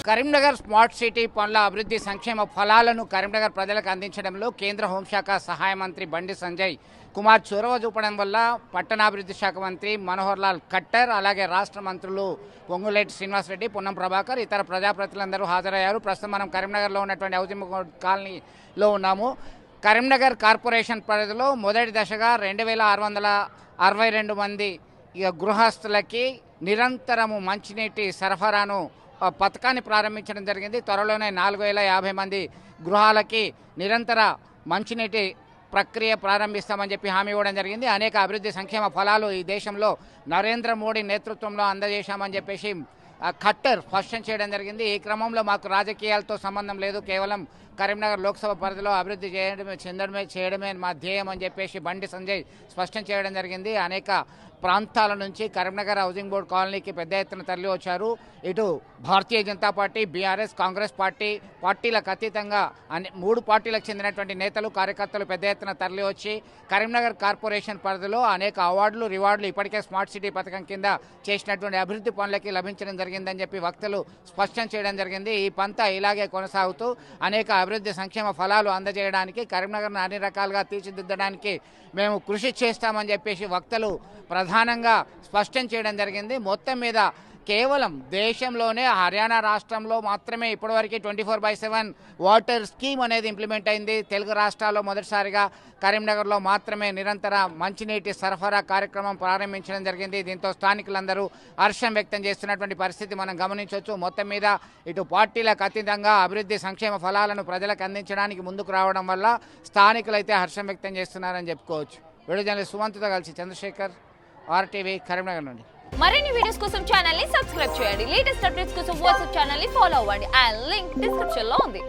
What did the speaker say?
Karimnagar smart city పనుల అభివృద్ధి సంక్షేమ ఫలాలను కరీంనగర్ ప్రజలకు అందించడంలో కేంద్ర హోంశాఖ సహాయ మంత్రి బండి సంజయ్ కుమార్ చొరవ చూపడం వల్ల పట్టణాభివృద్ధి శాఖ మంత్రి మనోహర్ లాల్ ఖట్టర్ అలాగే రాష్ట్ర మంత్రులు పొంగులేటి శ్రీనివాసరెడ్డి పొన్నం ప్రభాకర్ ఇతర ప్రజాప్రతినిధులందరూ హాజరయ్యారు. ప్రస్తుతం మనం కరీంనగర్లో ఉన్నటువంటి హౌసింగ్ కాలనీలో ఉన్నాము. కరీంనగర్ కార్పొరేషన్ పరిధిలో మొదటి దశగా 2662 మంది గృహస్థులకి నిరంతరము మంచినీటి సరఫరాను పథకాన్ని ప్రారంభించడం జరిగింది. త్వరలోనే 4050 మంది గృహాలకి నిరంతర మంచినీటి ప్రక్రియ ప్రారంభిస్తామని చెప్పి హామీ ఇవ్వడం జరిగింది. అనేక అభివృద్ధి సంక్షేమ ఫలాలు ఈ దేశంలో నరేంద్ర మోడీ నేతృత్వంలో అందజేశామని చెప్పేసి ఖట్టర్ స్పష్టం చేయడం జరిగింది. ఈ క్రమంలో మాకు రాజకీయాలతో సంబంధం లేదు, కేవలం కరీంనగర్ లోక్సభ పరిధిలో అభివృద్ధి చేయడమే మా ధ్యేయం అని చెప్పేసి బండి సంజయ్ స్పష్టం చేయడం జరిగింది. అనేక ప్రాంతాల నుంచి కరీంనగర్ హౌసింగ్ బోర్డు కాలనీకి పెద్ద ఎత్తున తరలి వచ్చారు. ఇటు భారతీయ జనతా పార్టీ, బీఆర్ఎస్, కాంగ్రెస్ పార్టీలకు అతీతంగా 3 పార్టీలకు చెందినటువంటి నేతలు, కార్యకర్తలు పెద్ద ఎత్తున తరలి వచ్చి కరీంనగర్ కార్పొరేషన్ పరిధిలో అనేక అవార్డులు, రివార్డులు ఇప్పటికే స్మార్ట్ సిటీ పథకం కింద చేసినటువంటి అభివృద్ధి పనులకి లభించడం జరిగిందని చెప్పి వక్తలు స్పష్టం చేయడం జరిగింది. ఈ పంత ఇలాగే కొనసాగుతూ అనేక అభివృద్ధి సంక్షేమ ఫలాలు అందజేయడానికి, కరీంనగర్ను అన్ని రకాలుగా తీర్చిదిద్దడానికి మేము కృషి చేస్తామని చెప్పేసి వక్తలు ప్రధానంగా స్పష్టం చేయడం జరిగింది. మొత్తం మీద కేవలం దేశంలోనే హర్యానా రాష్ట్రంలో మాత్రమే ఇప్పటివరకు 24/7 వాటర్ స్కీమ్ అనేది ఇంప్లిమెంట్ అయింది. తెలుగు రాష్ట్రాల్లో మొదటిసారిగా కరీంనగర్లో మాత్రమే నిరంతర మంచినీటి సరఫరా కార్యక్రమం ప్రారంభించడం జరిగింది. దీంతో స్థానికులందరూ హర్షం వ్యక్తం చేస్తున్నటువంటి పరిస్థితి మనం గమనించవచ్చు. మొత్తం మీద ఇటు పార్టీలకు అతీతంగా అభివృద్ధి సంక్షేమ ఫలాలను ప్రజలకు అందించడానికి ముందుకు రావడం వల్ల స్థానికులైతే హర్షం వ్యక్తం చేస్తున్నారని చెప్పుకోవచ్చు. వీడియో జర్నలిస్ట్ సుమంత్తో కలిసి చంద్రశేఖర్, RTV, కరీంనగర్ నుండి. మరిన్ని వీడియోస్ కోసం ఛానల్ ని సబ్స్క్రైబ్ చేయండి. లేటెస్ట్ అప్డేట్స్ కోసం వాట్సాప్ ఛానల్ ని ఫాలో అవ్వండి. ఆ లింక్ డిస్క్రిప్షన్ లో ఉంది.